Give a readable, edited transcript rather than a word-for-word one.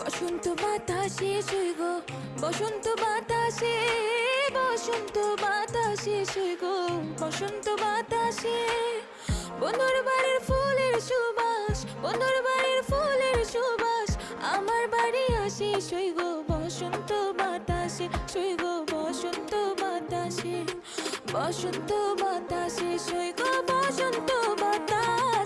বসন্ত বাতাসে শুই গো, বসন্ত বাতাসে, বসন্ত বাতাসে শুই গো, বসন্ত বাতাসে। বন্ধুর বাড়ির ফুলের সুবাস, বন্ধুর বাড়ির ফুলের সুবাস আমার বাড়ি আসে শুই গো, বসন্ত বাতাসে শুই গো, বসন্ত বাতাসে, বসন্ত বাতাসে শুই গো, বসন্ত বাতাস।